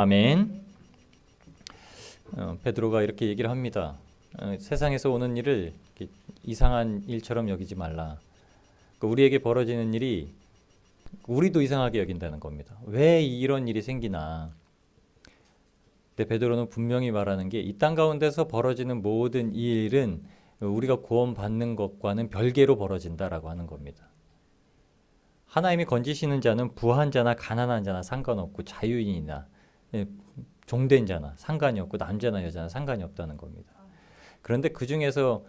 아멘. 베드로가 이렇게 얘기를 합니다. 세상에서 오는 일을 이렇게 이상한 일처럼 여기지 말라. 우리에게 벌어지는 일이 우리도 이상하게 여긴다는 겁니다. 왜 이런 일이 생기나? 근데 베드로는 분명히 말하는 게 이 땅 가운데서 벌어지는 모든 이 일은 우리가 구원받는 것과는 별개로 벌어진다라고 하는 겁니다. 하나님이 건지시는 자는 부한 자나 가난한 자나 상관없고 자유인이나 종된 자나 상관이 없고 남자나 여자나 상관이 없다는 겁니다. 그런데 그 중에서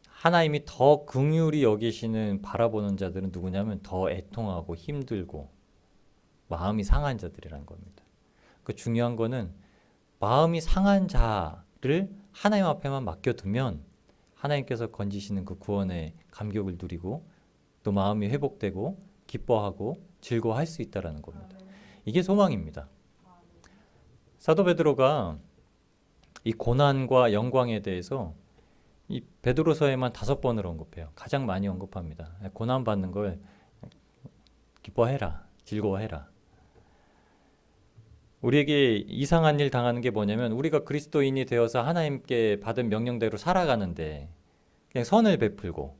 하나님이 더 긍휼히 여기시는 바라보는 자들은 누구냐면 더 애통하고 힘들고 마음이 상한 자들이라는 겁니다. 그 중요한 거는 마음이 상한 자를 하나님 앞에만 맡겨두면 하나님께서 건지시는 그 구원의 감격을 누리고 또 마음이 회복되고 기뻐하고 즐거워할 수 있다는 겁니다. 이게 소망입니다. 사도 베드로가 이 고난과 영광에 대해서 이 베드로서에만 5번을 언급해요. 가장 많이 언급합니다. 고난 받는 걸 기뻐해라, 즐거워해라. 우리에게 이상한 일 당하는 게 뭐냐면 우리가 그리스도인이 되어서 하나님께 받은 명령대로 살아가는데 그냥 선을 베풀고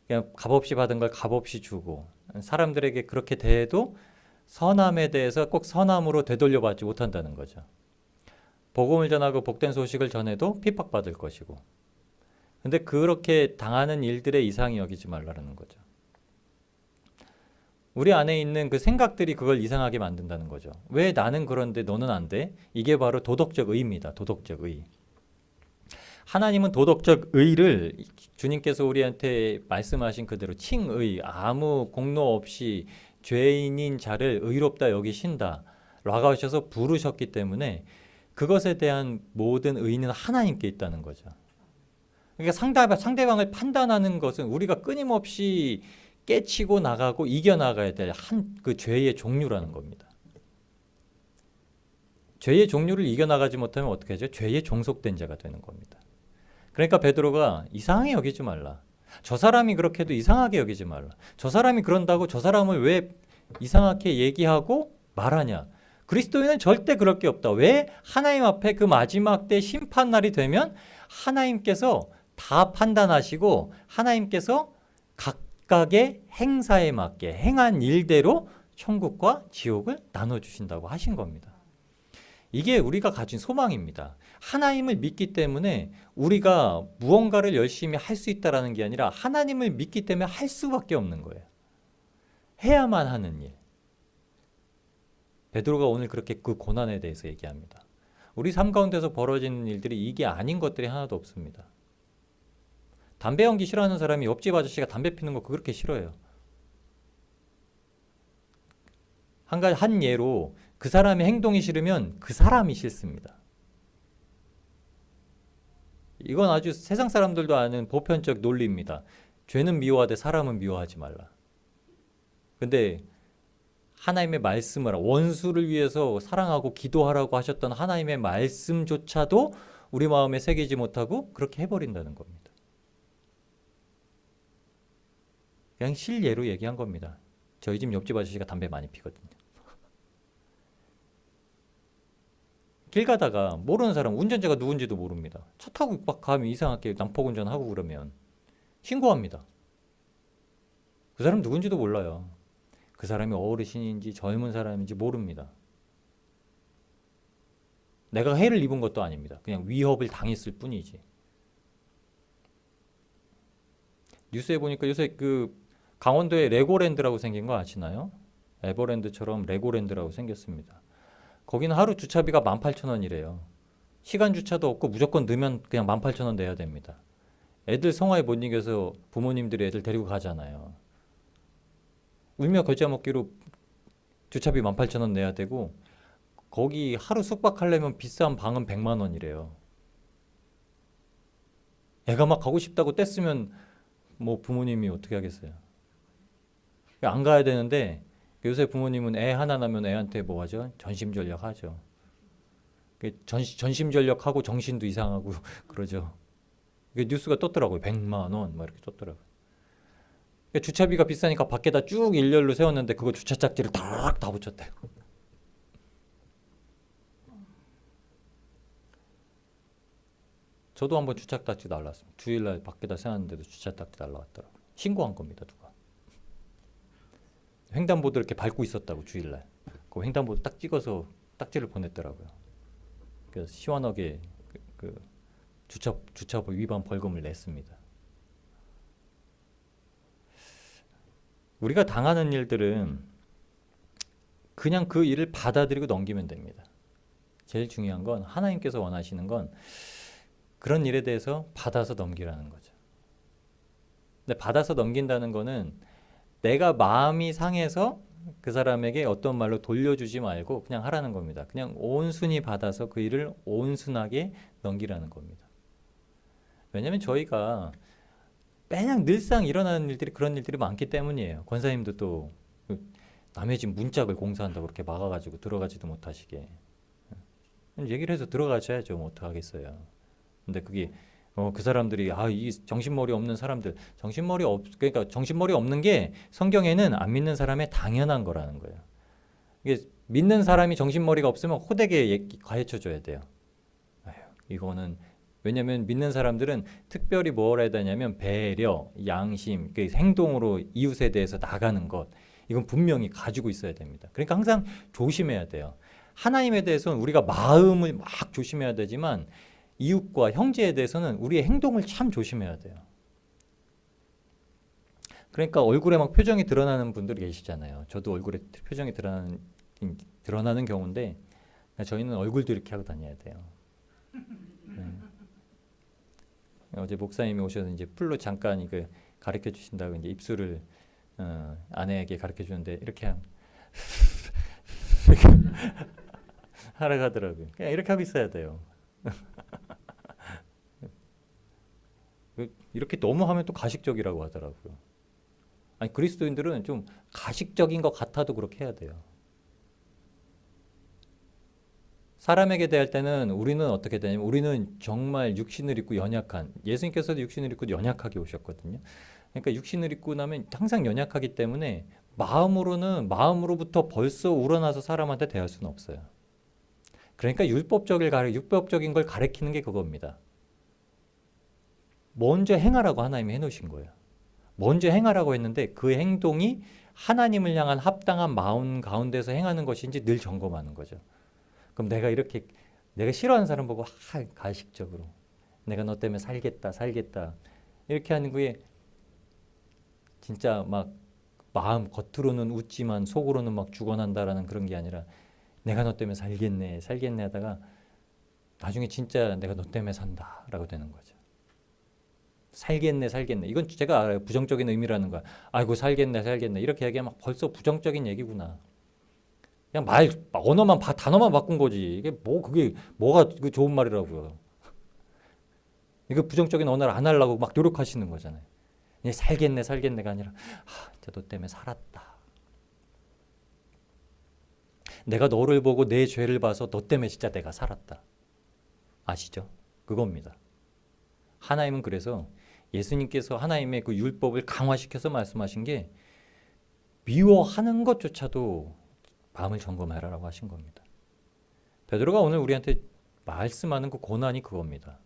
그냥 값없이 받은 걸 값없이 주고 사람들에게 그렇게 대해도 선함에 대해서 꼭 선함으로 되돌려받지 못한다는 거죠. 복음을 전하고 복된 소식을 전해도 핍박받을 것이고 근데 그렇게 당하는 일들의 이상히 여기지 말라는 거죠. 우리 안에 있는 그 생각들이 그걸 이상하게 만든다는 거죠. 왜 나는 그런데 너는 안 돼? 이게 바로 도덕적 의입니다. 도덕적 의. 하나님은 도덕적 의를 주님께서 우리한테 말씀하신 그대로 칭의, 아무 공로 없이 죄인인 자를 의롭다 여기신다 라고 하셔서 부르셨기 때문에 그것에 대한 모든 의는 하나님께 있다는 거죠. 그러니까 상대방을 판단하는 것은 우리가 끊임없이 깨치고 나가고 이겨나가야 될 그 죄의 종류라는 겁니다. 죄의 종류를 이겨나가지 못하면 어떻게 하죠? 죄의 종속된 자가 되는 겁니다. 그러니까 베드로가 이상하게 여기지 말라. 저 사람이 그렇게 해도 이상하게 여기지 말라. 저 사람이 그런다고 저 사람을 왜 이상하게 얘기하고 말하냐. 그리스도인은 절대 그럴 게 없다. 왜? 하나님 앞에 그 마지막 때 심판날이 되면 하나님께서 다 판단하시고 하나님께서 각각의 행사에 맞게 행한 일대로 천국과 지옥을 나눠주신다고 하신 겁니다. 이게 우리가 가진 소망입니다. 하나님을 믿기 때문에 우리가 무언가를 열심히 할 수 있다는 게 아니라 하나님을 믿기 때문에 할 수밖에 없는 거예요. 해야만 하는 일. 베드로가 오늘 그렇게 그 고난에 대해서 얘기합니다. 우리 삶 가운데서 벌어지는 일들이 이게 아닌 것들이 하나도 없습니다. 담배 연기 싫어하는 사람이 옆집 아저씨가 담배 피는 거 그렇게 싫어해요. 한 예로 그 사람의 행동이 싫으면 그 사람이 싫습니다. 이건 아주 세상 사람들도 아는 보편적 논리입니다. 죄는 미워하되 사람은 미워하지 말라. 근데 하나님의 말씀을 원수를 위해서 사랑하고 기도하라고 하셨던 하나님의 말씀조차도 우리 마음에 새기지 못하고 그렇게 해버린다는 겁니다. 그냥 실예로 얘기한 겁니다. 저희 집 옆집 아저씨가 담배 많이 피거든요. 길 가다가 모르는 사람, 운전자가 누군지도 모릅니다. 차 타고 막 가면 이상하게 난폭 운전하고 그러면 신고합니다. 그 사람 누군지도 몰라요. 그 사람이 어르신인지 젊은 사람인지 모릅니다. 내가 해를 입은 것도 아닙니다. 그냥 위협을 당했을 뿐이지. 뉴스에 보니까 요새 그 강원도에 레고랜드라고 생긴 거 아시나요? 에버랜드처럼 레고랜드라고 생겼습니다. 거기는 하루 주차비가 18,000원이래요. 시간 주차도 없고 무조건 넣으면 그냥 18,000원 내야 됩니다. 애들 성화에 못 이겨서 부모님들이 애들 데리고 가잖아요. 울며 겨자 먹기로 주차비 18,000원 내야 되고 거기 하루 숙박하려면 비싼 방은 100만 원이래요. 애가 막 가고 싶다고 뗐으면 뭐 부모님이 어떻게 하겠어요. 안 가야 되는데 요새 부모님은 애 하나 나면 애한테 뭐 하죠? 전심전력 하죠. 전심전력하고 정신도 이상하고 그러죠. 뉴스가 떴더라고요. 100만 원 막 이렇게 떴더라고요. 주차비가 비싸니까 밖에다 쭉 일렬로 세웠는데 그거 주차 짝지를 다 붙였대요. 저도 한번 주차딱지 날라왔습니다. 주일날 밖에다 세웠는데도 주차딱지 날라왔더라고요. 신고한 겁니다, 누가. 횡단보도 이렇게 밟고 있었다고 주일날. 그 횡단보도 딱 찍어서 딱지를 보냈더라고요. 그래서 시원하게 주차법 위반 벌금을 냈습니다. 우리가 당하는 일들은 그냥 그 일을 받아들이고 넘기면 됩니다. 제일 중요한 건 하나님께서 원하시는 건 그런 일에 대해서 받아서 넘기라는 거죠. 근데 받아서 넘긴다는 거는 내가 마음이 상해서 그 사람에게 어떤 말로 돌려주지 말고 그냥 하라는 겁니다. 그냥 온순히 받아서 그 일을 온순하게 넘기라는 겁니다. 왜냐하면 저희가 매냥 늘상 일어나는 일들이 그런 일들이 많기 때문이에요. 권사님도 또 남의 집 문짝을 공사한다고 그렇게 막아가지고 들어가지도 못하시게 얘기를 해서 들어가셔야죠. 뭐 어떡하겠어요. 근데 그게 그 사람들이 이 정신머리 없는 사람들 그러니까 정신머리 없는 게 성경에는 안 믿는 사람의 당연한 거라는 거예요. 이게 믿는 사람이 정신머리가 없으면 호되게 가르쳐 줘야 돼요. 이거는 왜냐하면 믿는 사람들은 특별히 뭘 해야 되냐면 배려, 양심, 행동으로 이웃에 대해서 나가는 것 이건 분명히 가지고 있어야 됩니다. 그러니까 항상 조심해야 돼요. 하나님에 대해서는 우리가 마음을 막 조심해야 되지만 이웃과 형제에 대해서는 우리의 행동을 참 조심해야 돼요. 그러니까 얼굴에 막 표정이 드러나는 분들이 계시잖아요. 저도 얼굴에 표정이 드러나는 경우인데 저희는 얼굴도 이렇게 하고 다녀야 돼요. 네. 어제 목사님이 오셔서 이제 풀로 잠깐 가르쳐 주신다고 이제 입술을 아내에게 가르쳐 주는데 이렇게 하라고 하더라고요. 그냥 이렇게 하고 있어야 돼요. 이렇게 너무 하면 또 가식적이라고 하더라고요. 아니 그리스도인들은 좀 가식적인 것 같아도 그렇게 해야 돼요. 사람에게 대할 때는 우리는 어떻게 되냐면 우리는 정말 육신을 입고 연약한 예수님께서도 육신을 입고 연약하게 오셨거든요. 그러니까 육신을 입고 나면 항상 연약하기 때문에 마음으로부터 벌써 우러나서 사람한테 대할 수는 없어요. 그러니까 율법적인 걸 가리키는 게 그겁니다. 먼저 행하라고 하나님이 해놓으신 거예요. 먼저 행하라고 했는데 그 행동이 하나님을 향한 합당한 마음 가운데서 행하는 것인지 늘 점검하는 거죠. 그럼 내가 싫어하는 사람 보고 가식적으로 내가 너 때문에 살겠다 이렇게 하는 거에 진짜 막 마음 겉으로는 웃지만 속으로는 막 죽어난다라는 그런 게 아니라 내가 너 때문에 살겠네 하다가 나중에 진짜 내가 너 때문에 산다라고 되는 거죠. 살겠네. 이건 제가 알아요. 부정적인 의미라는 거야. 아이고 살겠네. 이렇게 얘기하면 벌써 부정적인 얘기구나. 그냥 언어만 단어만 바꾼 거지. 그게 뭐가 좋은 말이라고요. 이거 부정적인 언어를 안 하려고 막 노력하시는 거잖아요. 살겠네가 아니라 진짜 너 때문에 살았다. 내가 너를 보고 내 죄를 봐서 너 때문에 진짜 내가 살았다. 아시죠? 그겁니다. 하나님은 그래서 예수님께서 하나님의 그 율법을 강화시켜서 말씀하신 게 미워하는 것조차도 마음을 점검해라라고 하신 겁니다. 베드로가 오늘 우리한테 말씀하는 그 고난이 그겁니다.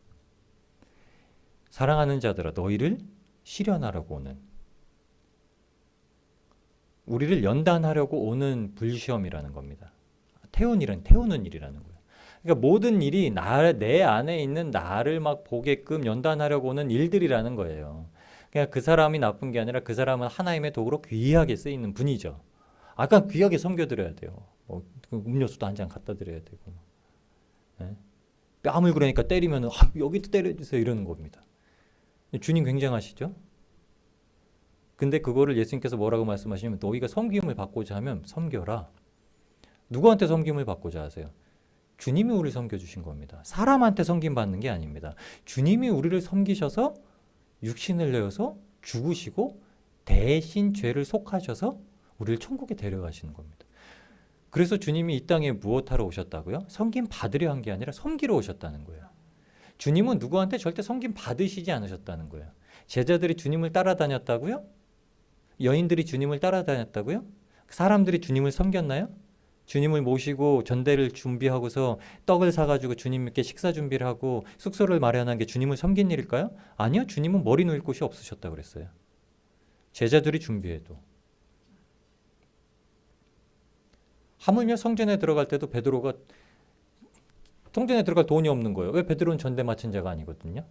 사랑하는 자들아 너희를 시련하려고 오는 우리를 연단하려고 오는 불시험이라는 겁니다. 태우는 일이라는 거예요. 그러니까 모든 일이 내 안에 있는 나를 막 보게끔 연단하려고 오는 일들이라는 거예요. 그러니까 그 사람이 나쁜 게 아니라 그 사람은 하나님의 도구로 귀하게 쓰이는 분이죠. 아까 귀하게 섬겨드려야 돼요. 음료수도 한 잔 갖다 드려야 되고. 네? 뺨을 그러니까 때리면 여기도 때려주세요 이러는 겁니다. 주님 굉장하시죠? 근데 그거를 예수님께서 뭐라고 말씀하시냐면 너희가 섬김을 받고자 하면 섬겨라. 누구한테 섬김을 받고자 하세요? 주님이 우리를 섬겨주신 겁니다. 사람한테 섬김받는 게 아닙니다. 주님이 우리를 섬기셔서 육신을 내어서 죽으시고 대신 죄를 속하셔서 우리를 천국에 데려가시는 겁니다. 그래서 주님이 이 땅에 무엇하러 오셨다고요? 섬김 받으려 한 게 아니라 섬기러 오셨다는 거예요. 주님은 누구한테 절대 섬김 받으시지 않으셨다는 거예요. 제자들이 주님을 따라다녔다고요? 여인들이 주님을 따라다녔다고요? 사람들이 주님을 섬겼나요? 주님을 모시고 전대를 준비하고서 떡을 사가지고 주님께 식사 준비를 하고 숙소를 마련한 게 주님을 섬긴 일일까요? 아니요. 주님은 머리 놓을 곳이 없으셨다고 그랬어요. 제자들이 준비해도. 하물며 성전에 들어갈 때도 베드로가 성전에 들어갈 돈이 없는 거예요. 왜? 베드로는 전대 맡은 자가 아니거든요.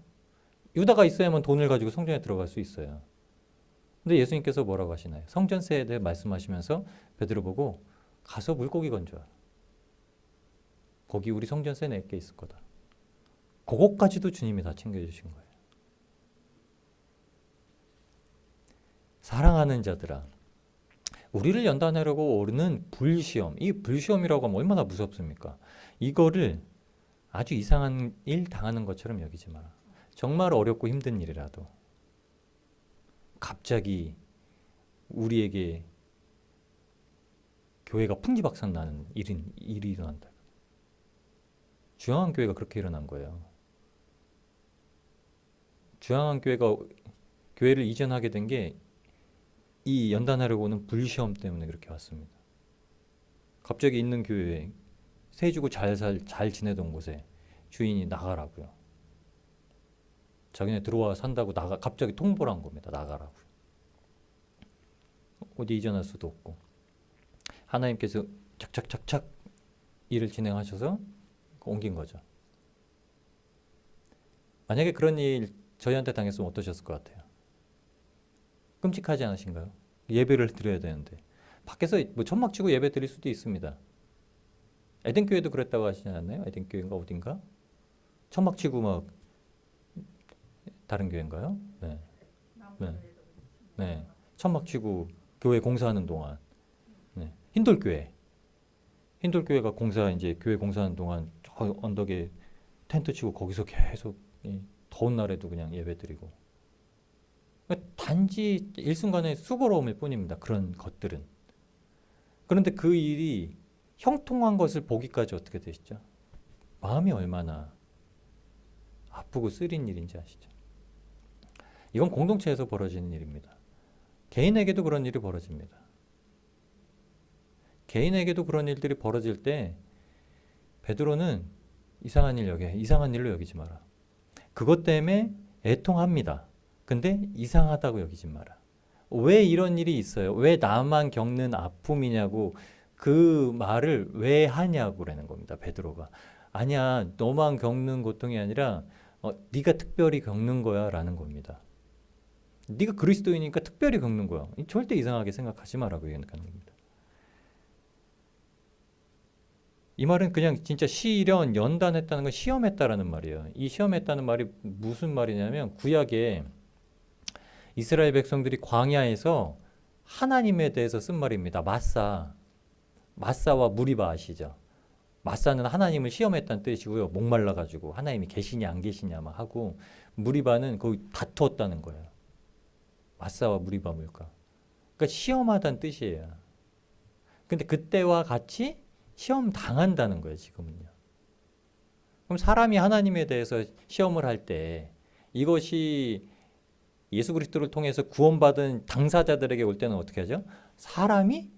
유다가 있어야만 돈을 가지고 성전에 들어갈 수 있어요. 근데 예수님께서 뭐라고 하시나요? 성전세에 대해 말씀하시면서 베드로 보고 가서 물고기 건져와. 거기 우리 성전세 낼게 있을 거다. 그것까지도 주님이 다 챙겨주신 거예요. 사랑하는 자들아, 우리를 연단하려고 오르는 불시험, 이 불시험이라고 하면 얼마나 무섭습니까? 이거를 아주 이상한 일 당하는 것처럼 여기지 마라. 정말 어렵고 힘든 일이라도 갑자기 우리에게 교회가 풍지박산 나는 일이 일어난다. 주양한 교회가 그렇게 일어난 거예요. 주양한 교회가 교회를 이전하게 된 게 이 연단하려고 오는 불시험 때문에 그렇게 왔습니다. 갑자기 있는 교회에 세 주고 잘 지내던 곳에 주인이 나가라고요. 자기네 들어와 산다고 갑자기 통보를 한 겁니다. 나가라고요. 어디 이전할 수도 없고. 하나님께서 착착착착 일을 진행하셔서 옮긴 거죠. 만약에 그런 일 저희한테 당했으면 어떠셨을 것 같아요? 끔찍하지 않으신가요? 예배를 드려야 되는데 밖에서 뭐 천막 치고 예배 드릴 수도 있습니다. 에덴교회도 그랬다고 하시지 않았나요? 에덴교회인가 어딘가? 천막 치고 막 다른 교회인가요? 네. 네. 네. 천막 치고 교회 공사하는 동안 네. 흰돌교회가 이제 교회 공사하는 동안 저 언덕에 텐트 치고 거기서 계속 더운 날에도 그냥 예배 드리고 단지 일순간의 수고로움일 뿐입니다. 그런 것들은. 그런데 그 일이 형통한 것을 보기까지 어떻게 되시죠? 마음이 얼마나 아프고 쓰린 일인지 아시죠? 이건 공동체에서 벌어지는 일입니다. 개인에게도 그런 일이 벌어집니다. 개인에게도 그런 일들이 벌어질 때 베드로는 이상한 일로 여기지 마라. 그것 때문에 애통합니다. 근데 이상하다고 여기지 마라. 왜 이런 일이 있어요? 왜 나만 겪는 아픔이냐고 그 말을 왜 하냐고라는 겁니다. 베드로가. 아니야, 너만 겪는 고통이 아니라 네가 특별히 겪는 거야 라는 겁니다. 네가 그리스도이니까 특별히 겪는 거야. 절대 이상하게 생각하지 마라고 얘기하는 겁니다. 이 말은 그냥 진짜 시련, 연단했다는 건 시험했다라는 말이에요. 이 시험했다는 말이 무슨 말이냐면 구약에 이스라엘 백성들이 광야에서 하나님에 대해서 쓴 말입니다. 마사와 무리바 아시죠? 마사는 하나님을 시험했다는 뜻이고요. 목말라가지고 하나님이 계시냐 안 계시냐 막 하고 무리바는 거기 다투었다는 거예요. 마사와 무리바 물까. 그러니까 시험하다는 뜻이에요. 근데 그때와 같이 시험 당한다는 거예요. 지금은요. 그럼 사람이 하나님에 대해서 시험을 할 때 이것이 예수 그리스도를 통해서 구원받은 당사자들에게 올 때는 어떻게 하죠? 사람이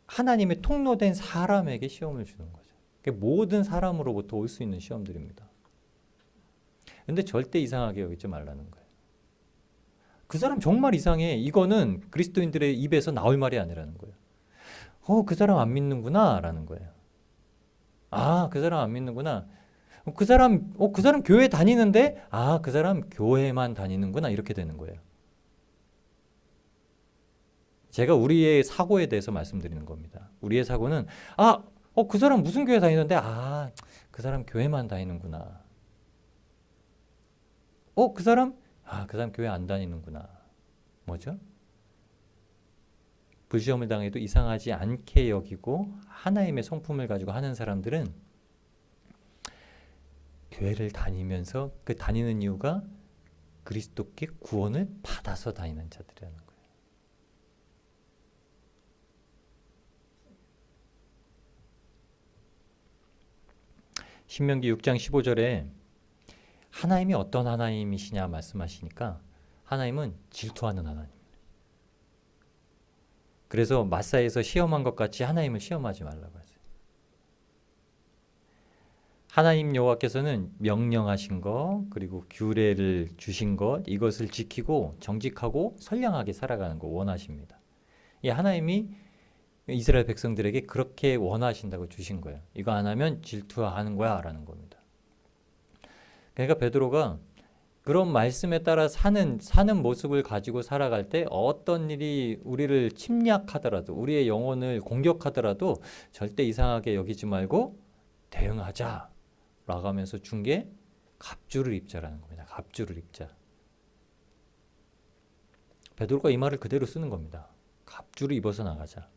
하나님의 통로된 사람에게 시험을 주는 거죠. 모든 사람으로부터 올 수 있는 시험들입니다. 근데 절대 이상하게 여기지 말라는 거예요. 그 사람 정말 이상해. 이거는 그리스도인들의 입에서 나올 말이 아니라는 거예요. 그 사람 안 믿는구나 라는 거예요. 아, 그 사람 안 믿는구나. 그 사람 교회 다니는데 그 사람 교회만 다니는구나 이렇게 되는 거예요. 제가 우리의 사고에 대해서 말씀드리는 겁니다. 우리의 사고는 그 사람 무슨 교회 다니는데 그 사람 교회만 다니는구나. 그 사람 교회 안 다니는구나. 뭐죠? 불시험을 당해도 이상하지 않게 여기고 하나님의 성품을 가지고 하는 사람들은 교회를 다니면서 그 다니는 이유가 그리스도께 구원을 받아서 다니는 자들이라는 거예요. 신명기 6장 15절에 하나님이 어떤 하나님이시냐 말씀하시니까 하나님은 질투하는 하나님. 그래서 마사에서 시험한 것 같이 하나님을 시험하지 말라고 했어요. 하나님 여호와께서는 명령하신 것 그리고 규례를 주신 것 이것을 지키고 정직하고 선량하게 살아가는 거 원하십니다. 이 하나님이 이스라엘 백성들에게 그렇게 원하신다고 주신 거예요. 이거 안 하면 질투하는 거야 라는 겁니다. 그러니까 베드로가 그런 말씀에 따라 사는 모습을 가지고 살아갈 때 어떤 일이 우리를 침략하더라도 우리의 영혼을 공격하더라도 절대 이상하게 여기지 말고 대응하자 라고 하면서 준 게 갑주를 입자라는 겁니다. 갑주를 입자. 베드로가 이 말을 그대로 쓰는 겁니다. 갑주를 입어서 나가자.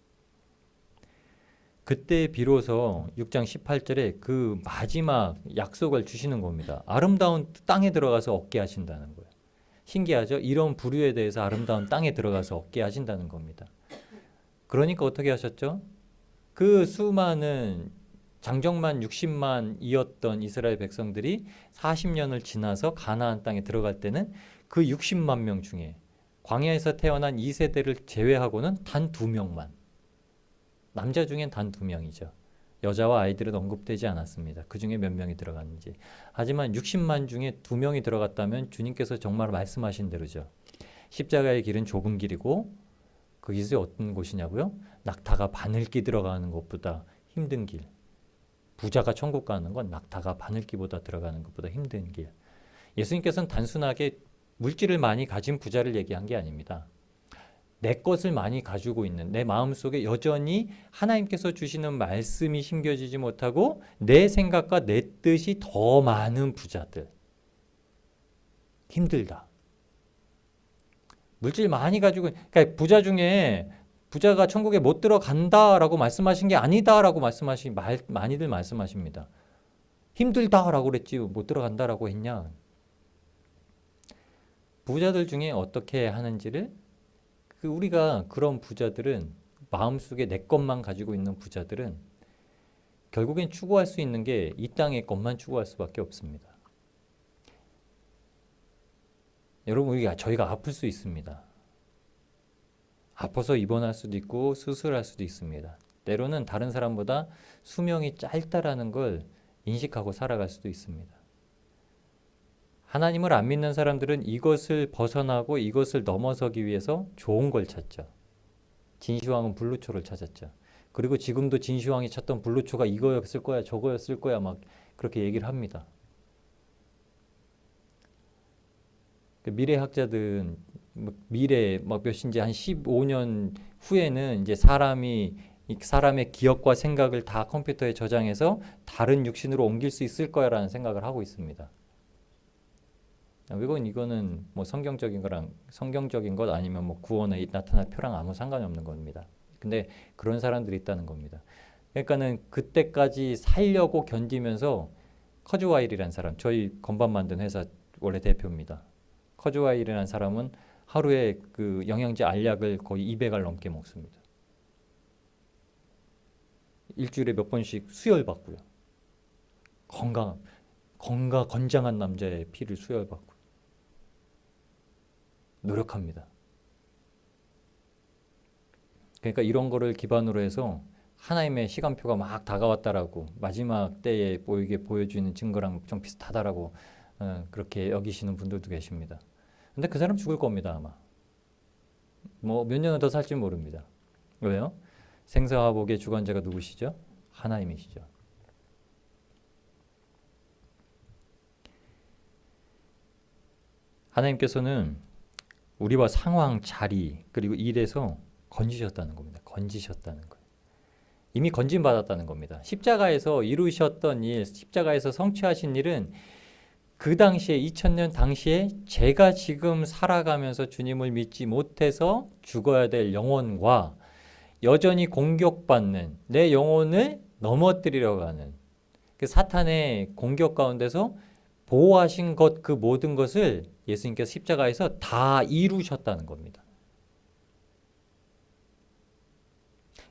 그때 비로소 6장 18절에 그 마지막 약속을 주시는 겁니다. 아름다운 땅에 들어가서 얻게 하신다는 거예요. 신기하죠? 이런 부류에 대해서 아름다운 땅에 들어가서 얻게 하신다는 겁니다. 그러니까 어떻게 하셨죠? 그 수많은 장정만 60만이었던 이스라엘 백성들이 40년을 지나서 가나안 땅에 들어갈 때는 그 60만 명 중에 광야에서 태어난 2세대를 제외하고는 단 2명만 남자 중엔 단 2명이죠. 여자와 아이들은 언급되지 않았습니다. 그 중에 몇 명이 들어갔는지. 하지만 60만 중에 2명이 들어갔다면 주님께서 정말 말씀하신 대로죠. 십자가의 길은 좁은 길이고 그 길이 어떤 곳이냐고요? 낙타가 바늘기 들어가는 것보다 힘든 길. 부자가 천국 가는 건 낙타가 바늘기보다 들어가는 것보다 힘든 길. 예수님께서는 단순하게 물질을 많이 가진 부자를 얘기한 게 아닙니다. 내 것을 많이 가지고 있는 내 마음속에 여전히 하나님께서 주시는 말씀이 심겨지지 못하고 내 생각과 내 뜻이 더 많은 부자들. 힘들다. 물질 많이 가지고 그러니까 부자 중에 부자가 천국에 못 들어간다라고 말씀하신 게 아니다라고 많이들 말씀하십니다. 힘들다라고 그랬지 못 들어간다라고 했냐. 부자들 중에 어떻게 하는지를 우리가 그런 부자들은 마음속에 내 것만 가지고 있는 부자들은 결국엔 추구할 수 있는 게 이 땅의 것만 추구할 수밖에 없습니다. 여러분 저희가 아플 수 있습니다. 아파서 입원할 수도 있고 수술할 수도 있습니다. 때로는 다른 사람보다 수명이 짧다라는 걸 인식하고 살아갈 수도 있습니다. 하나님을 안 믿는 사람들은 이것을 벗어나고 이것을 넘어서기 위해서 좋은 걸 찾죠. 진시황은 불루초를 찾았죠. 그리고 지금도 진시황이 찾던 불루초가 이거였을 거야 저거였을 거야 막 그렇게 얘기를 합니다. 미래학자들은 미래 몇인지 한 15년 후에는 이제 사람의 기억과 생각을 다 컴퓨터에 저장해서 다른 육신으로 옮길 수 있을 거야라는 생각을 하고 있습니다. 이거는 뭐 성경적인 것 아니면 뭐 구원에 나타날 표랑 아무 상관이 없는 겁니다. 근데 그런 사람들이 있다는 겁니다. 그러니까는 그때까지 살려고 견디면서 커즈와일이라는 사람, 저희 건반 만든 회사 원래 대표입니다. 커즈와일이라는 사람은 하루에 그 영양제 알약을 거의 200알 넘게 먹습니다. 일주일에 몇 번씩 수혈받고요. 건장한 남자의 피를 수혈받고 노력합니다. 그러니까 이런 거를 기반으로 해서 하나님의 시간표가 막 다가왔다라고 마지막 때에 보여주는 증거랑 좀 비슷하다라고 그렇게 여기시는 분들도 계십니다. 근데 그 사람 죽을 겁니다 아마. 뭐 몇 년은 더 살지 모릅니다. 왜요? 생사화복의 주관자가 누구시죠? 하나님이시죠. 하나님께서는 우리와 상황, 자리, 그리고 일에서 건지셨다는 겁니다. 건지셨다는 거예요. 이미 건진받았다는 겁니다. 십자가에서 이루셨던 일, 십자가에서 성취하신 일은 그 당시에 2000년 당시에 제가 지금 살아가면서 주님을 믿지 못해서 죽어야 될 영혼과 여전히 공격받는 내 영혼을 넘어뜨리려고 하는 그 사탄의 공격 가운데서 보호하신 것 그 모든 것을 예수님께서 십자가에서 다 이루셨다는 겁니다.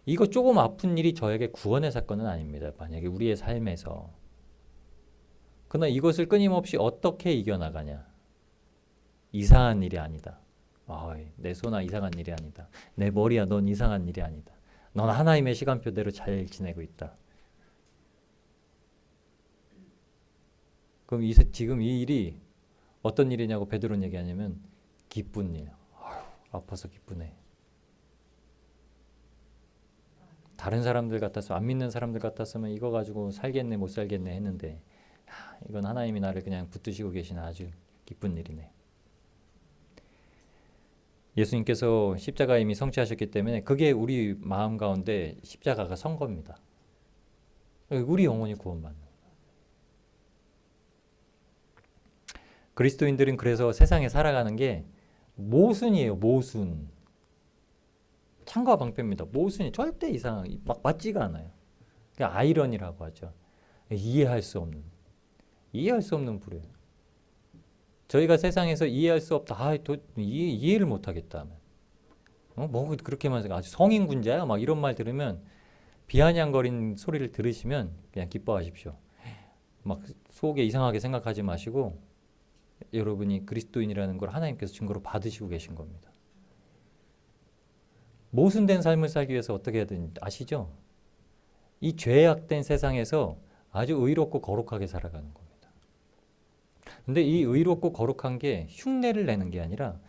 이거 조금 아픈 일이 저에게 구원의 사건은 아닙니다. 만약에 우리의 삶에서. 그러나 이것을 끊임없이 어떻게 이겨나가냐. 이상한 일이 아니다. 내 손아 이상한 일이 아니다. 내 머리야 넌 이상한 일이 아니다. 넌 하나님의 시간표대로 잘 지내고 있다. 그럼 지금 이 일이 어떤 일이냐고 베드로는 얘기하냐면 기쁜 일. 아파서 기쁘네. 다른 사람들 같았으면, 안 믿는 사람들 같았으면 이거 가지고 살겠네 못 살겠네 했는데 이건 하나님이 나를 그냥 붙드시고 계시는 아주 기쁜 일이네. 예수님께서 십자가 이미 성취하셨기 때문에 그게 우리 마음 가운데 십자가가 선 겁니다. 우리 영혼이 구원받는. 그리스도인들은 그래서 세상에 살아가는 게 모순이에요. 모순. 창과 방패입니다. 모순이 절대 맞지가 않아요. 그러니까 아이러니라고 하죠. 이해할 수 없는 불이에요. 저희가 세상에서 이해할 수 없다. 이해를 못하겠다. 뭐 그렇게만 아주 성인군자야? 막 이런 말 들으면 비아냥거린 소리를 들으시면 그냥 기뻐하십시오. 막 속에 이상하게 생각하지 마시고 여러분이 그리스도인이라는 걸 하나님께서 증거로 받으시고 계신 겁니다. 모순된 삶을 살기 위해서 어떻게 해야 되는지 아시죠? 이 죄악된 세상에서 아주 의롭고 거룩하게 살아가는 겁니다. 근데 이 의롭고 거룩한 게 흉내를 내는 게 아니라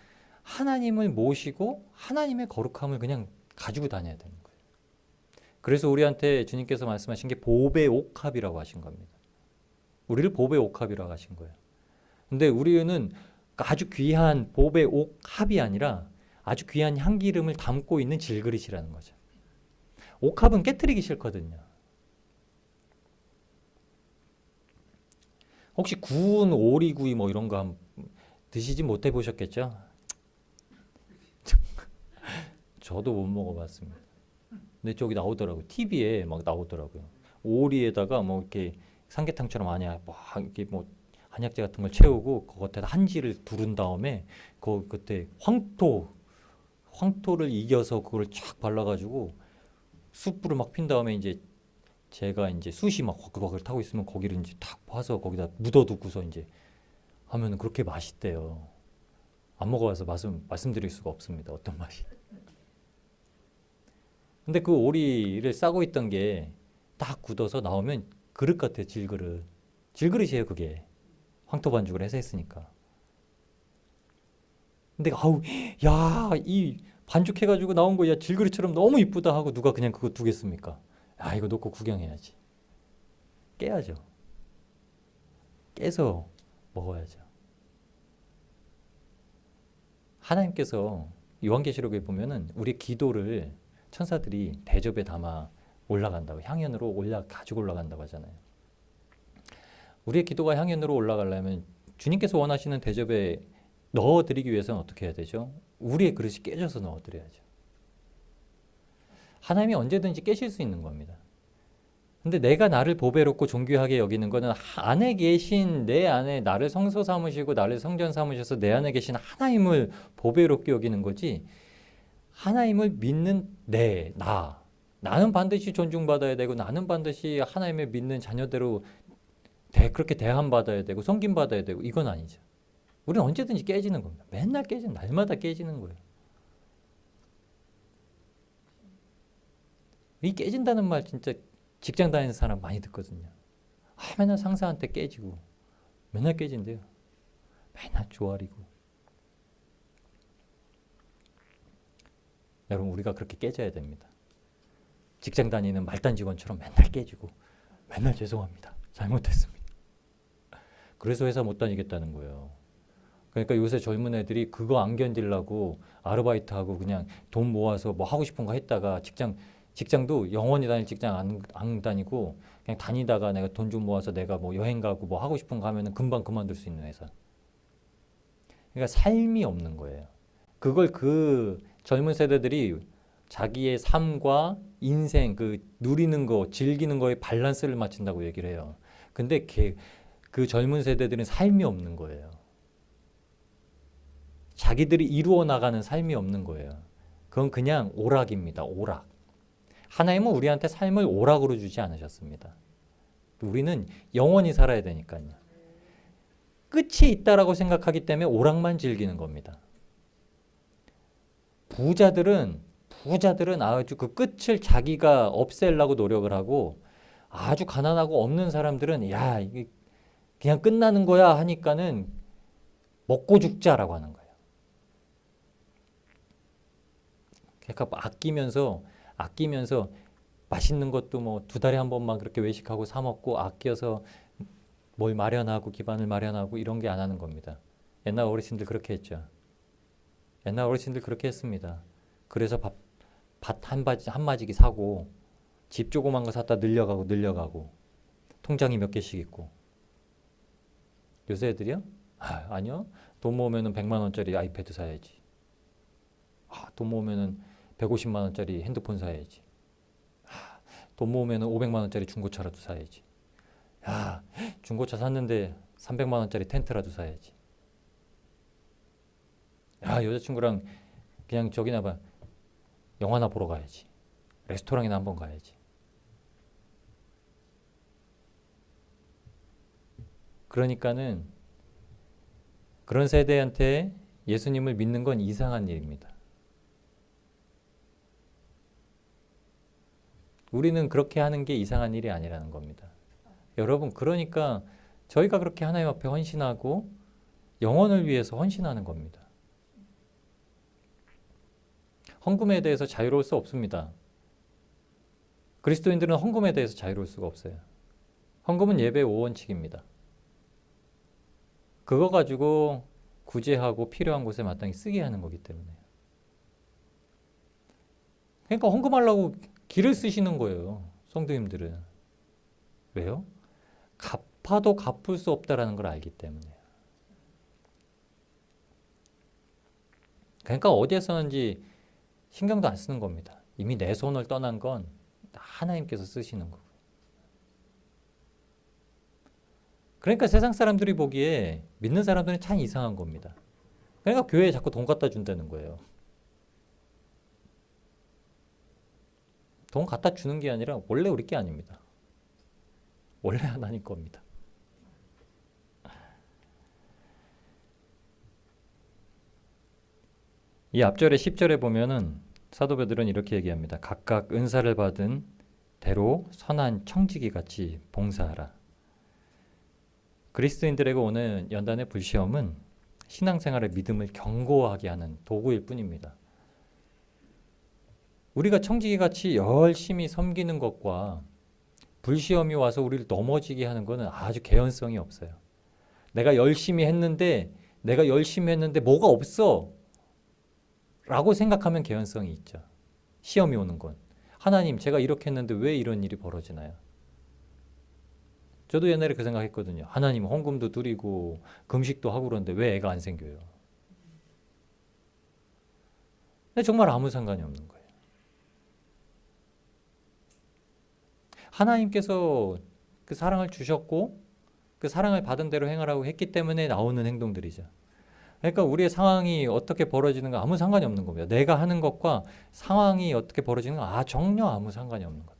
하나님을 모시고 하나님의 거룩함을 그냥 가지고 다녀야 되는 거예요. 그래서 우리한테 주님께서 말씀하신 게 보배 옥합이라고 하신 겁니다. 우리를 보배 옥합이라고 하신 거예요. 근데 우리는 아주 귀한 보배 옥합이 아니라 아주 귀한 향기름을 담고 있는 질그릇이라는 거죠. 옥합은 깨트리기 싫거든요. 혹시 구운 오리구이 뭐 이런 거 드시지 못해 보셨겠죠? 저도 못 먹어봤습니다. 근데 저기 나오더라고요. TV에 막 나오더라고요. 오리에다가 뭐 이렇게 삼계탕처럼 이렇게 뭐 한약재 같은 걸 채우고 그 겉에다 한지를 두른 다음에 그때 황토를 이겨서 그걸 쫙 발라가지고 숯불을 막 핀 다음에 이제 제가 이제 숯이 막 와글와글 타고 있으면 거기를 이제 탁 파서 거기다 묻어두고서 이제 하면 그렇게 맛있대요. 안 먹어봐서 말씀드릴 수가 없습니다. 어떤 맛이. 근데 그 오리를 싸고 있던 게 딱 굳어서 나오면 그릇 같아요. 질그릇. 질그릇이에요 그게. 황토 반죽을 해서 했으니까. 근데 이 반죽해가지고 나온 거 야 질그릇처럼 너무 이쁘다 하고 누가 그냥 그거 두겠습니까? 이거 놓고 구경해야지. 깨야죠. 깨서 먹어야죠. 하나님께서 요한계시록에 보면은 우리 기도를 천사들이 대접에 담아 올라간다고, 향연으로 가지고 올라간다고 하잖아요. 우리의 기도가 향연으로 올라가려면 주님께서 원하시는 대접에 넣어드리기 위해서는 어떻게 해야 되죠? 우리의 그릇이 깨져서 넣어드려야죠. 하나님이 언제든지 깨실 수 있는 겁니다. 근데 내가 나를 보배롭고 존귀하게 여기는 거는 안에 계신 내 안에 나를 성소 삼으시고 나를 성전 삼으셔서 내 안에 계신 하나님을 보배롭게 여기는 거지, 하나님을 믿는 나는 반드시 존중받아야 되고 나는 반드시 하나님의 믿는 자녀대로 그렇게 대함받아야 되고 섬김받아야 되고 이건 아니죠. 우리는 언제든지 깨지는 겁니다. 맨날 깨지는, 날마다 깨지는 거예요. 이 깨진다는 말 진짜 직장 다니는 사람 많이 듣거든요. 맨날 상사한테 깨지고 맨날 깨진대요. 맨날 조아리고. 여러분 우리가 그렇게 깨져야 됩니다. 직장 다니는 말단 직원처럼 맨날 깨지고 맨날 죄송합니다. 잘못했습니다. 그래서 회사 못 다니겠다는 거예요. 그러니까 요새 젊은 애들이 그거 안 견디려고 아르바이트하고 그냥 돈 모아서 뭐 하고 싶은 거 했다가 직장도 영원히 다닐 직장 안 다니고 그냥 다니다가 내가 돈 좀 모아서 내가 뭐 여행 가고 뭐 하고 싶은 거 하면은 금방 그만둘 수 있는 회사. 그러니까 삶이 없는 거예요. 그걸 그 젊은 세대들이 자기의 삶과 인생, 그 누리는 거, 즐기는 거에 밸런스를 맞춘다고 얘기를 해요. 근데 그 젊은 세대들은 삶이 없는 거예요. 자기들이 이루어 나가는 삶이 없는 거예요. 그건 그냥 오락입니다. 오락. 하나님은 우리한테 삶을 오락으로 주지 않으셨습니다. 우리는 영원히 살아야 되니까요. 끝이 있다라고 생각하기 때문에 오락만 즐기는 겁니다. 부자들은 아주 그 끝을 자기가 없애려고 노력을 하고, 아주 가난하고 없는 사람들은 야, 이게 그냥 끝나는 거야 하니까는 먹고 죽자라고 하는 거예요. 그러니까 아끼면서 맛있는 것도 뭐 2달에 한 번만 그렇게 외식하고 사 먹고 아껴서 뭘 마련하고 기반을 마련하고 이런 게 안 하는 겁니다. 옛날 어르신들 그렇게 했죠. 옛날 어르신들 그렇게 했습니다. 그래서 밭 한 마지기 사고 집 조그만 거 샀다 늘려가고 통장이 몇 개씩 있고. 요새 애들이요? 아니요. 돈 모으면은 100만 원짜리 아이패드 사야지. 돈 모으면은 150만 원짜리 핸드폰 사야지. 돈 모으면은 500만 원짜리 중고차라도 사야지. 야, 중고차 샀는데 300만 원짜리 텐트라도 사야지. 야, 여자친구랑 그냥 저기나 봐. 영화나 보러 가야지. 레스토랑이나 한번 가야지. 그러니까는 그런 세대한테 예수님을 믿는 건 이상한 일입니다. 우리는 그렇게 하는 게 이상한 일이 아니라는 겁니다. 여러분, 그러니까 저희가 그렇게 하나님 앞에 헌신하고 영혼을 위해서 헌신하는 겁니다. 헌금에 대해서 자유로울 수 없습니다. 그리스도인들은 헌금에 대해서 자유로울 수가 없어요. 헌금은 예배의 5원칙입니다. 그거 가지고 구제하고 필요한 곳에 마땅히 쓰게 하는 거기 때문에. 그러니까 헌금하려고 길을 쓰시는 거예요. 성도님들은. 왜요? 갚아도 갚을 수 없다라는 걸 알기 때문에. 그러니까 어디에 썼는지 신경도 안 쓰는 겁니다. 이미 내 손을 떠난 건 하나님께서 쓰시는 거고. 그러니까 세상 사람들이 보기에 믿는 사람들은 참 이상한 겁니다. 그러니까 교회에 자꾸 돈 갖다 준다는 거예요. 돈 갖다 주는 게 아니라 원래 우리 게 아닙니다. 원래 하나님 겁니다. 이 앞절에 10절에 보면은 사도 베드로는 이렇게 얘기합니다. 각각 은사를 받은 대로 선한 청지기 같이 봉사하라. 그리스도인들에게 오는 연단의 불시험은 신앙생활의 믿음을 견고하게 하는 도구일 뿐입니다. 우리가 청지기같이 열심히 섬기는 것과 불시험이 와서 우리를 넘어지게 하는 것은 아주 개연성이 없어요. 내가 열심히 했는데 뭐가 없어 라고 생각하면 개연성이 있죠. 시험이 오는 건. 하나님, 제가 이렇게 했는데 왜 이런 일이 벌어지나요? 저도 옛날에 그 생각했거든요. 하나님, 헌금도 드리고 금식도 하고 그러는데 왜 애가 안 생겨요? 근데 정말 아무 상관이 없는 거예요. 하나님께서 그 사랑을 주셨고 그 사랑을 받은 대로 행하라고 했기 때문에 나오는 행동들이죠. 그러니까 우리의 상황이 어떻게 벌어지는가 아무 상관이 없는 겁니다. 내가 하는 것과 상황이 어떻게 벌어지는가 전혀 아무 상관이 없는 것.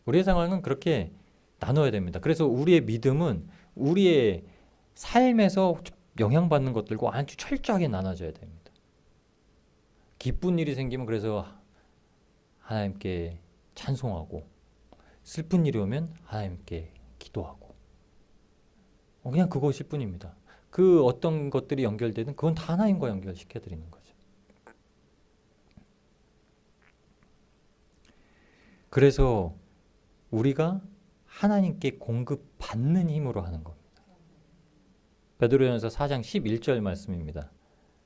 우리의 상황은 그렇게 나눠야 됩니다. 그래서 우리의 믿음은 우리의 삶에서 영향받는 것들과 아주 철저하게 나눠져야 됩니다. 기쁜 일이 생기면 그래서 하나님께 찬송하고, 슬픈 일이 오면 하나님께 기도하고, 그냥 그것일 뿐입니다. 그 어떤 것들이 연결되든 그건 다 하나님과 연결시켜 드리는 거죠. 그래서 우리가 하나님께 공급받는 힘으로 하는 겁니다. 베드로전서 4장 11절 말씀입니다.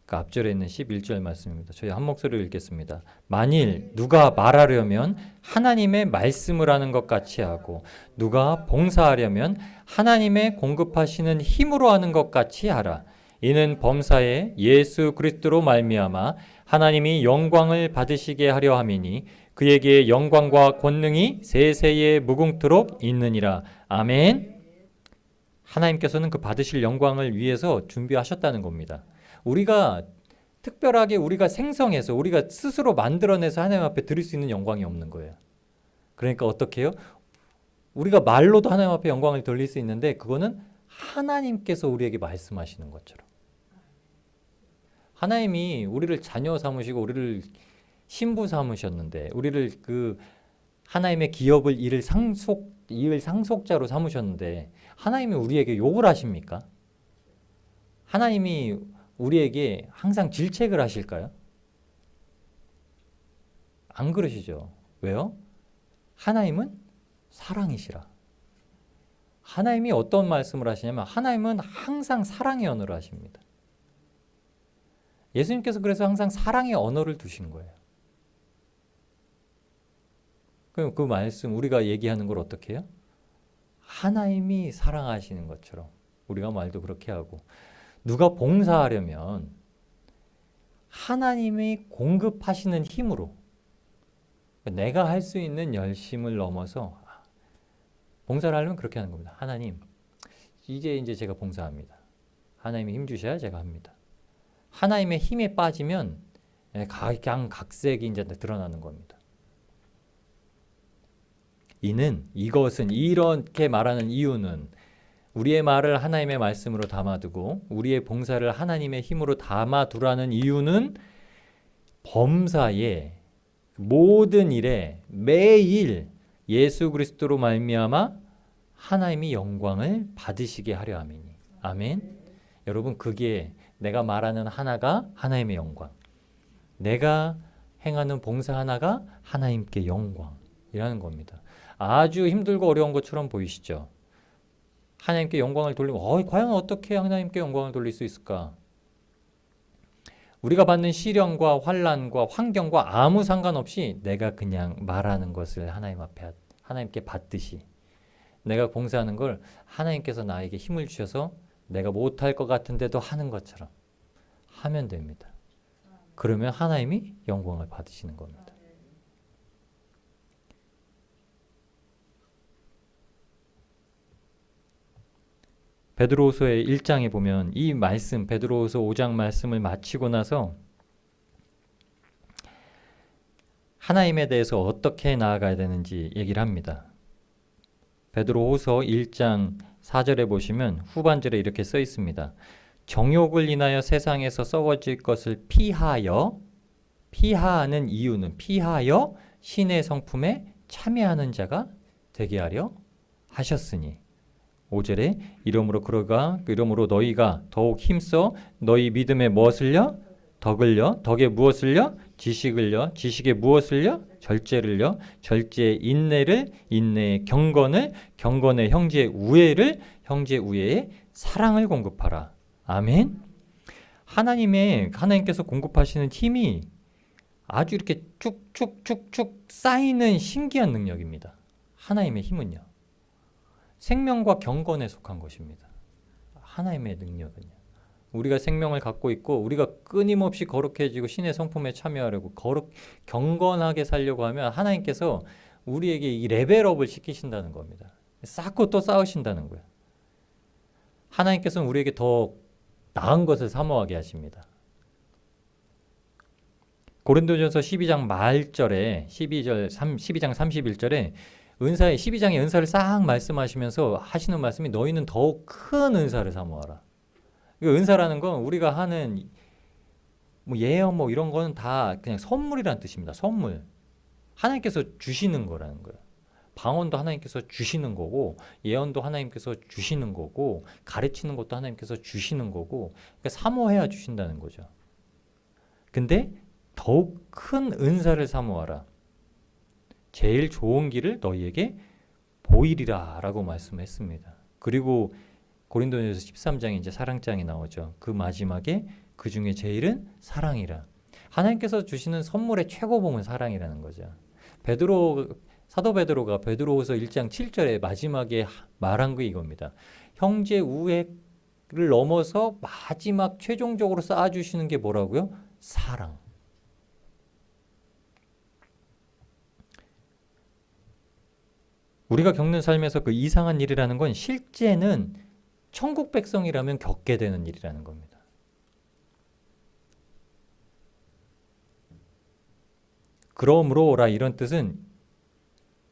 그 앞절에 있는 11절 말씀입니다. 저희 한 목소리로 읽겠습니다. 만일 누가 말하려면 하나님의 말씀을 하는 것 같이 하고 누가 봉사하려면 하나님의 공급하시는 힘으로 하는 것 같이 하라. 이는 범사에 예수 그리스도로 말미암아 하나님이 영광을 받으시게 하려 함이니 그에게 영광과 권능이 세세에 무궁토록 있느니라. 아멘. 하나님께서는 그 받으실 영광을 위해서 준비하셨다는 겁니다. 우리가 특별하게 우리가 생성해서 우리가 스스로 만들어내서 하나님 앞에 드릴 수 있는 영광이 없는 거예요. 그러니까 어떻게 해요? 우리가 말로도 하나님 앞에 영광을 돌릴 수 있는데 그거는 하나님께서 우리에게 말씀하시는 것처럼, 하나님이 우리를 자녀 삼으시고 우리를 신부 삼으셨는데 우리를 그 하나님의 기업을 이을 상속자로 삼으셨는데 하나님이 우리에게 욕을 하십니까? 하나님이 우리에게 항상 질책을 하실까요? 안 그러시죠. 왜요? 하나님은 사랑이시라. 하나님이 어떤 말씀을 하시냐면 하나님은 항상 사랑의 언어를 하십니다. 예수님께서 그래서 항상 사랑의 언어를 두신 거예요. 그럼 그 말씀 우리가 얘기하는 걸 어떻게 해요? 하나님이 사랑하시는 것처럼 우리가 말도 그렇게 하고 누가 봉사하려면 하나님이 공급하시는 힘으로 내가 할 수 있는 열심을 넘어서 봉사를 하려면 그렇게 하는 겁니다. 하나님, 이제 제가 봉사합니다. 하나님이 힘 주셔야 제가 합니다. 하나님의 힘에 빠지면 각색이 이제 드러나는 겁니다. 이것은 이렇게 말하는 이유는 우리의 말을 하나님의 말씀으로 담아두고 우리의 봉사를 하나님의 힘으로 담아두라는 이유는 범사에 모든 일에 매일 예수 그리스도로 말미암아 하나님이 영광을 받으시게 하려 함이니. 아멘. 여러분 그게 내가 말하는 하나가 하나님의 영광, 내가 행하는 봉사 하나가 하나님께 영광이라는 겁니다. 아주 힘들고 어려운 것처럼 보이시죠? 하나님께 영광을 돌리고 과연 어떻게 하나님께 영광을 돌릴 수 있을까? 우리가 받는 시련과 환난과 환경과 아무 상관없이 내가 그냥 말하는 것을 하나님 앞에 하나님께 받듯이 내가 봉사하는 걸 하나님께서 나에게 힘을 주셔서 내가 못할 것 같은데도 하는 것처럼 하면 됩니다. 그러면 하나님이 영광을 받으시는 겁니다. 베드로후서의 1장에 보면 이 말씀 베드로후서 5장 말씀을 마치고 나서 하나님에 대해서 어떻게 나아가야 되는지 얘기를 합니다. 베드로후서 1장 4절에 보시면 후반절에 이렇게 써 있습니다. 정욕을 인하여 세상에서 썩어질 것을 피하는 이유는 피하여 신의 성품에 참여하는 자가 되게 하려 하셨으니 5절에 이러므로 너희가 더욱 힘써 너희 믿음에 무엇을요? 덕을요? 덕에 무엇을요? 지식을요? 지식에 무엇을요? 절제를요? 절제에 인내를, 인내에 경건을, 경건에 형제의 우애를, 형제의 우애에 사랑을 공급하라. 아멘. 하나님께서 공급하시는 힘이 아주 이렇게 쭉쭉쭉쭉 쌓이는 신기한 능력입니다. 하나님의 힘은요. 생명과 경건에 속한 것입니다. 하나님의 능력은요. 우리가 생명을 갖고 있고 우리가 끊임없이 거룩해지고 신의 성품에 참여하려고 경건하게 살려고 하면 하나님께서 우리에게 이 레벨업을 시키신다는 겁니다. 쌓고 또 쌓으신다는 거예요. 하나님께서는 우리에게 더 나은 것을 사모하게 하십니다. 고린도전서 12장 말절에 12장 31절에 12장의 은사를 싹 말씀하시면서 하시는 말씀이 너희는 더욱 큰 은사를 사모하라. 은사라는 건 우리가 하는 예언 이런 거는 다 그냥 선물이라는 뜻입니다. 선물. 하나님께서 주시는 거라는 거예요. 방언도 하나님께서 주시는 거고 예언도 하나님께서 주시는 거고 가르치는 것도 하나님께서 주시는 거고 그러니까 사모해야 주신다는 거죠. 근데 더욱 큰 은사를 사모하라. 제일 좋은 길을 너희에게 보이리라 라고 말씀했습니다. 그리고 고린도전서 13장에 이제 사랑장이 나오죠. 그 마지막에 그 중에 제일은 사랑이라. 하나님께서 주시는 선물의 최고봉은 사랑이라는 거죠. 사도 베드로가 베드로후서 1장 7절에 마지막에 말한 게 이겁니다. 형제 우애를 넘어서 마지막 최종적으로 쌓아주시는 게 뭐라고요? 사랑. 우리가 겪는 삶에서 그 이상한 일이라는 건 실제는 천국 백성이라면 겪게 되는 일이라는 겁니다. 그러므로라 이런 뜻은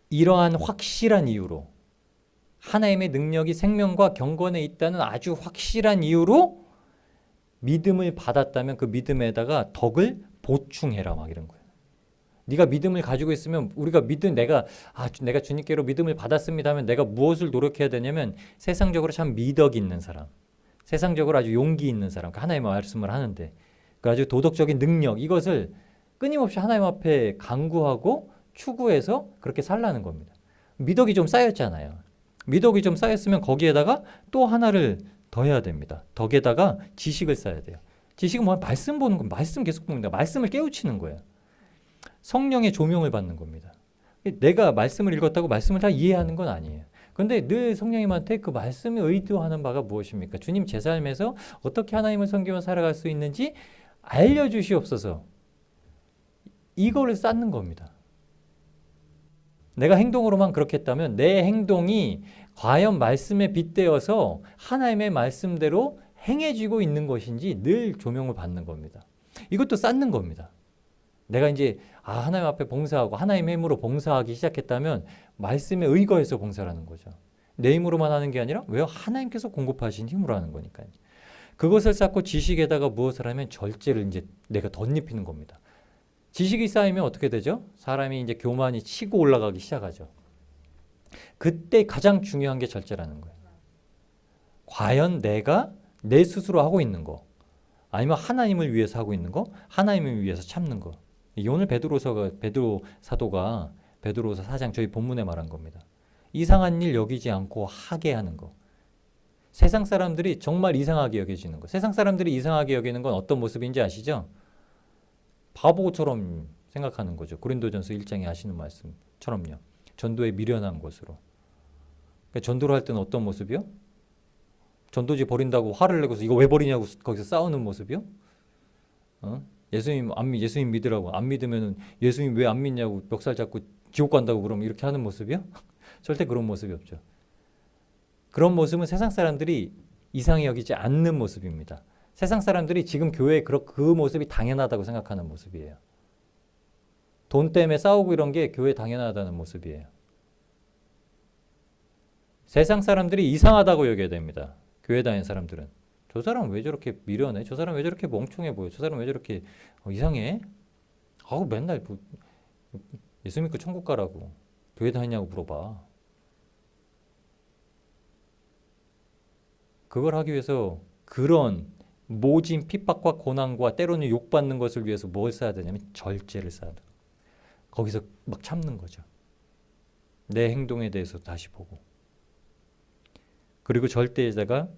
이러한 확실한 이유로 하나님의 능력이 생명과 경건에 있다는 아주 확실한 이유로 믿음을 받았다면 그 믿음에다가 덕을 보충해라 막 이런 거예요. 네가 믿음을 가지고 있으면 우리가 내가 주님께로 믿음을 받았습니다 하면 내가 무엇을 노력해야 되냐면 세상적으로 참 미덕이 있는 사람, 세상적으로 아주 용기 있는 사람, 하나님의 말씀을 하는데 그 아주 도덕적인 능력 이것을 끊임없이 하나님 앞에 간구하고 추구해서 그렇게 살라는 겁니다. 미덕이 좀 쌓였잖아요. 미덕이 좀 쌓였으면 거기에다가 또 하나를 더 해야 됩니다. 덕에다가 지식을 쌓아야 돼요. 지식은 뭐 말씀 보는 거, 말씀 계속 봅니다. 말씀을 깨우치는 거예요. 성령의 조명을 받는 겁니다. 내가 말씀을 읽었다고 말씀을 다 이해하는 건 아니에요. 그런데 늘 성령님한테 그 말씀에 의도하는 바가 무엇입니까? 주님 제 삶에서 어떻게 하나님을 섬기며 살아갈 수 있는지 알려주시옵소서. 이거를 쌓는 겁니다. 내가 행동으로만 그렇게 했다면 내 행동이 과연 말씀에 빗대어서 하나님의 말씀대로 행해지고 있는 것인지 늘 조명을 받는 겁니다. 이것도 쌓는 겁니다. 내가 이제 하나님 앞에 봉사하고 하나님의 힘으로 봉사하기 시작했다면 말씀에 의거해서 봉사를 하는 거죠. 내 힘으로만 하는 게 아니라 왜 하나님께서 공급하신 힘으로 하는 거니까요. 그것을 쌓고 지식에다가 무엇을 하면 절제를 이제 내가 덧입히는 겁니다. 지식이 쌓이면 어떻게 되죠? 사람이 이제 교만이 치고 올라가기 시작하죠. 그때 가장 중요한 게 절제라는 거예요. 과연 내가 내 스스로 하고 있는 거, 아니면 하나님을 위해서 하고 있는 거, 하나님을 위해서 참는 거. 이게 오늘 베드로 사도가 베드로서 4장 저희 본문에 말한 겁니다. 이상한 일 여기지 않고 하게 하는 거. 세상 사람들이 정말 이상하게 여겨지는 거. 세상 사람들이 이상하게 여기는 건 어떤 모습인지 아시죠? 바보처럼 생각하는 거죠. 고린도전서 1장에 하시는 말씀처럼요. 전도에 미련한 것으로. 그러니까 전도를 할 때는 어떤 모습이요? 전도지 버린다고 화를 내고서 이거 왜 버리냐고 거기서 싸우는 모습이요? 예수님 믿으라고 안 믿으면 예수님 왜 안 믿냐고 멱살 잡고 지옥 간다고 그러면 이렇게 하는 모습이요? 절대 그런 모습이 없죠. 그런 모습은 세상 사람들이 이상히 여기지 않는 모습입니다. 세상 사람들이 지금 교회에 그 모습이 당연하다고 생각하는 모습이에요. 돈 때문에 싸우고 이런 게 교회에 당연하다는 모습이에요. 세상 사람들이 이상하다고 여겨야 됩니다. 교회 다니는 사람들은. 저 사람 왜 저렇게 미련해? 저 사람 왜 저렇게 멍청해 보여? 저 사람 왜 저렇게 이상해? 맨날 예수 믿고 천국 가라고 교회 다니냐고 물어봐. 그걸 하기 위해서 그런 모진 핍박과 고난과 때로는 욕받는 것을 위해서 뭘 써야 되냐면 절제를 써야 돼요. 거기서 막 참는 거죠. 내 행동에 대해서 다시 보고. 그리고 절대에다가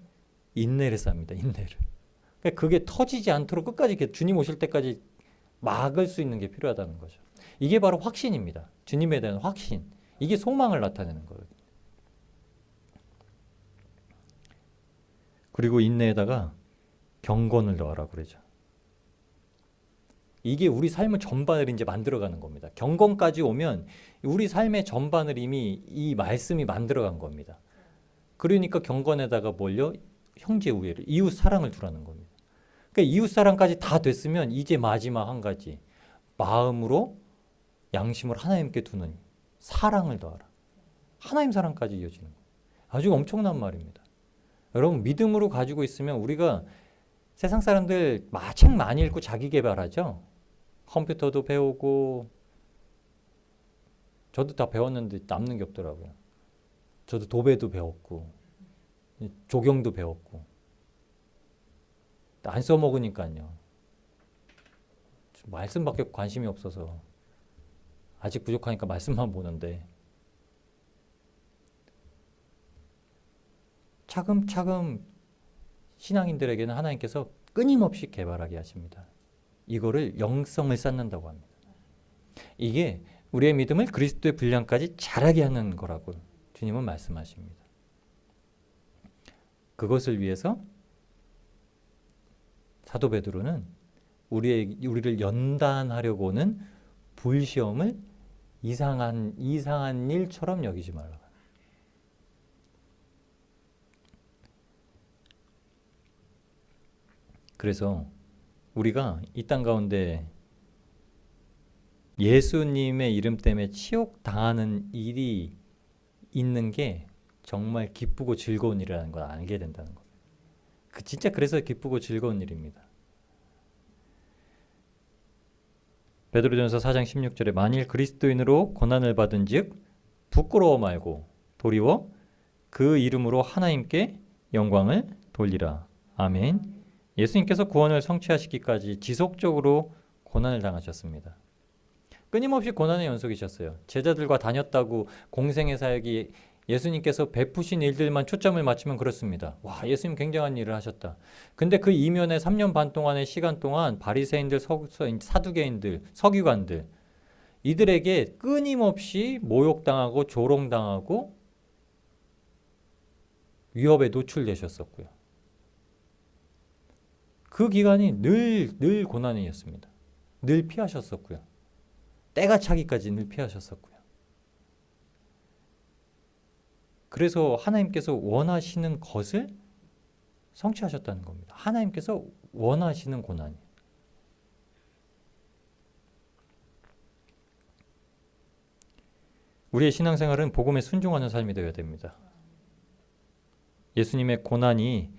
인내를 쌓습니다. 인내를. 그러니까 그게 터지지 않도록 끝까지 주님 오실 때까지 막을 수 있는 게 필요하다는 거죠. 이게 바로 확신입니다. 주님에 대한 확신. 이게 소망을 나타내는 거예요. 그리고 인내에다가 경건을 더하라고 그러죠. 이게 우리 삶의 전반을 이제 만들어가는 겁니다. 경건까지 오면 우리 삶의 전반을 이미 이 말씀이 만들어간 겁니다. 그러니까 경건에다가 뭘요? 형제 우애를, 이웃 사랑을 두라는 겁니다. 그러니까 이웃 사랑까지 다 됐으면 이제 마지막 한 가지, 마음으로 양심을 하나님께 두는 사랑을 더하라. 하나님 사랑까지 이어지는 거예요. 아주 엄청난 말입니다. 여러분 믿음으로 가지고 있으면 우리가 세상 사람들 책 많이 읽고 자기 개발하죠. 컴퓨터도 배우고 저도 다 배웠는데 남는 게 없더라고요. 저도 도배도 배웠고 조경도 배웠고 안 써먹으니까요. 말씀밖에 관심이 없어서 아직 부족하니까 말씀만 보는데 차근차근 신앙인들에게는 하나님께서 끊임없이 개발하게 하십니다. 이거를 영성을 쌓는다고 합니다. 이게 우리의 믿음을 그리스도의 분량까지 자라게 하는 거라고 주님은 말씀하십니다. 그것을 위해서 사도 베드로는 우리를 연단하려고는 불시험을 이상한 일처럼 여기지 말라. 그래서 우리가 이 땅 가운데 예수님의 이름 때문에 치욕당하는 일이 있는 게 정말 기쁘고 즐거운 일이라는 걸 알게 된다는 겁니다. 진짜 그래서 기쁘고 즐거운 일입니다. 베드로전서 4장 16절에 만일 그리스도인으로 고난을 받은즉 부끄러워 말고 도리어 그 이름으로 하나님께 영광을 돌리라. 아멘. 예수님께서 구원을 성취하시기까지 지속적으로 고난을 당하셨습니다. 끊임없이 고난의 연속이셨어요. 제자들과 다녔다고 공생의 사역이 예수님께서 베푸신 일들만 초점을 맞추면 그렇습니다. 와, 예수님 굉장한 일을 하셨다. 근데 그 이면에 3년 반 동안의 시간 동안 바리새인들, 사두개인들, 서기관들 이들에게 끊임없이 모욕당하고 조롱당하고 위협에 노출되셨었고요. 그 기간이 늘 고난이었습니다. 늘 피하셨었고요. 때가 차기까지 늘 피하셨었고요. 그래서 하나님께서 원하시는 것을 성취하셨다는 겁니다. 하나님께서 원하시는 고난이에요. 우리의 신앙생활은 복음에 순종하는 삶이 되어야 됩니다. 예수님의 고난이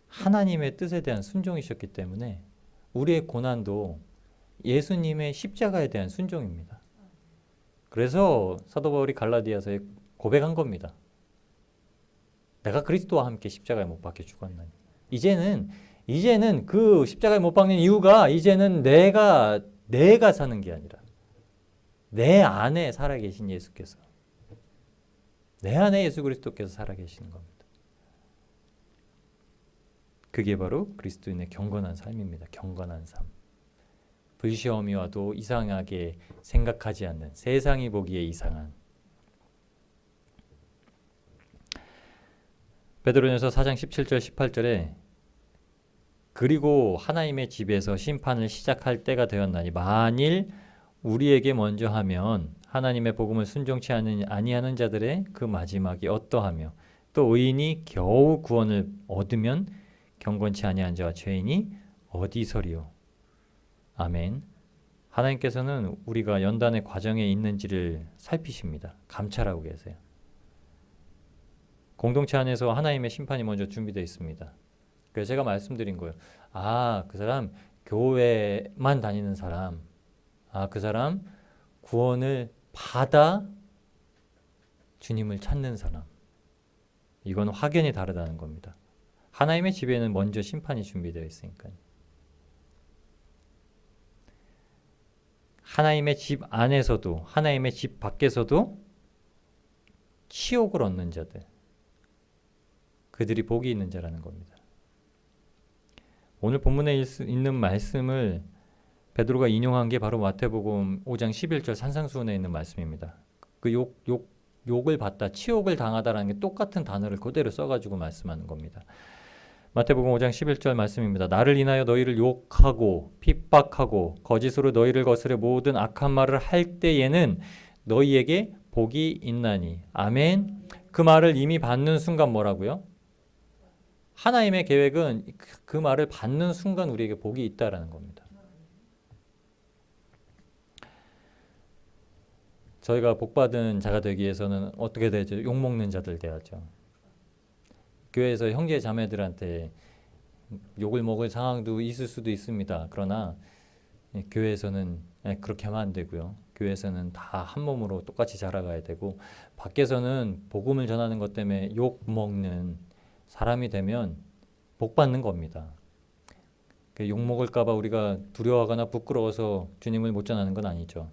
하나님의 뜻에 대한 순종이셨기 때문에 우리의 고난도 예수님의 십자가에 대한 순종입니다. 그래서 사도 바울이 갈라디아서에 고백한 겁니다. 내가 그리스도와 함께 십자가에 못 박혀 죽었나니. 이제는 그 십자가에 못 박는 이유가 이제는 내가 사는 게 아니라 내 안에 살아계신 예수께서, 내 안에 예수 그리스도께서 살아계시는 겁니다. 그게 바로 그리스도인의 경건한 삶입니다. 경건한 삶. 불시험이 와도 이상하게 생각하지 않는, 세상이 보기에 이상한. 베드로전서 4장 17절 18절에 그리고 하나님의 집에서 심판을 시작할 때가 되었나니 만일 우리에게 먼저 하면 하나님의 복음을 순종치 아니하는 자들의 그 마지막이 어떠하며 또 의인이 겨우 구원을 얻으면 경건치 아니한 자와 죄인이 어디서리요. 아멘. 하나님께서는 우리가 연단의 과정에 있는지를 살피십니다. 감찰하고 계세요. 공동체 안에서 하나님의 심판이 먼저 준비되어 있습니다. 그래서 제가 말씀드린 거예요. 그 사람 교회만 다니는 사람, 그 사람 구원을 받아 주님을 찾는 사람. 이건 확연히 다르다는 겁니다. 하나님의 집에는 먼저 심판이 준비되어 있으니까요. 하나님의 집 안에서도 하나님의 집 밖에서도 치욕을 얻는 자들, 그들이 복이 있는 자라는 겁니다. 오늘 본문에 있는 말씀을 베드로가 인용한 게 바로 마태복음 5장 11절 산상수훈에 있는 말씀입니다. 그 욕을 받다, 치욕을 당하다라는 게 똑같은 단어를 그대로 써가지고 말씀하는 겁니다. 마태복음 5장 11절 말씀입니다. 나를 인하여 너희를 욕하고 핍박하고 거짓으로 너희를 거스려 모든 악한 말을 할 때에는 너희에게 복이 있나니. 아멘. 그 말을 이미 받는 순간 뭐라고요? 하나님의 계획은 그 말을 받는 순간 우리에게 복이 있다라는 겁니다. 저희가 복받은 자가 되기 위해서는 어떻게 되죠? 욕먹는 자들 돼야죠. 교회에서 형제 자매들한테 욕을 먹을 상황도 있을 수도 있습니다. 그러나 교회에서는 그렇게 하면 안 되고요. 교회에서는 다 한 몸으로 똑같이 자라가야 되고, 밖에서는 복음을 전하는 것 때문에 욕 먹는 사람이 되면 복 받는 겁니다. 욕 먹을까 봐 우리가 두려워하거나 부끄러워서 주님을 못 전하는 건 아니죠.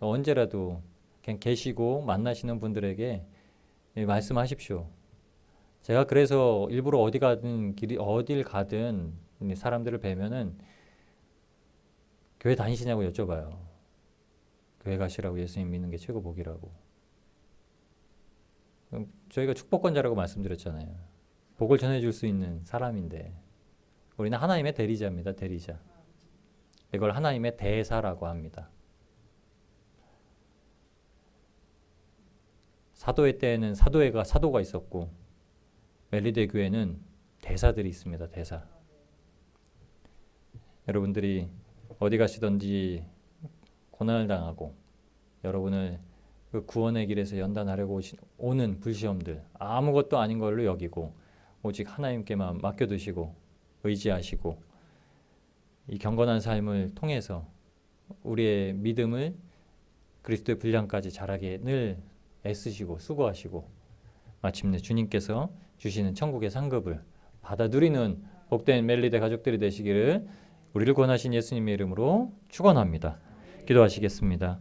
언제라도 그냥 계시고 만나시는 분들에게 말씀하십시오. 제가 그래서 일부러 어딜 가든 사람들을 뵈면은 교회 다니시냐고 여쭤봐요. 교회 가시라고, 예수님 믿는 게 최고 복이라고. 저희가 축복권자라고 말씀드렸잖아요. 복을 전해줄 수 있는 사람인데 우리는 하나님의 대리자입니다. 대리자. 이걸 하나님의 대사라고 합니다. 사도회 때에는 사도가 있었고 멜리데 교회는 대사들이 있습니다. 대사. 여러분들이 어디 가시든지 고난을 당하고 여러분을 그 구원의 길에서 연단하려고 오는 불시험들, 아무것도 아닌 걸로 여기고 오직 하나님께만 맡겨두시고 의지하시고 이 경건한 삶을 통해서 우리의 믿음을 그리스도의 분량까지 자라게 늘 애쓰시고 수고하시고 마침내 주님께서 주시는 천국의 상급을 받아 누리는 복된 멜리데 가족들이 되시기를 우리를 권하신 예수님의 이름으로 축원합니다. 기도하시겠습니다.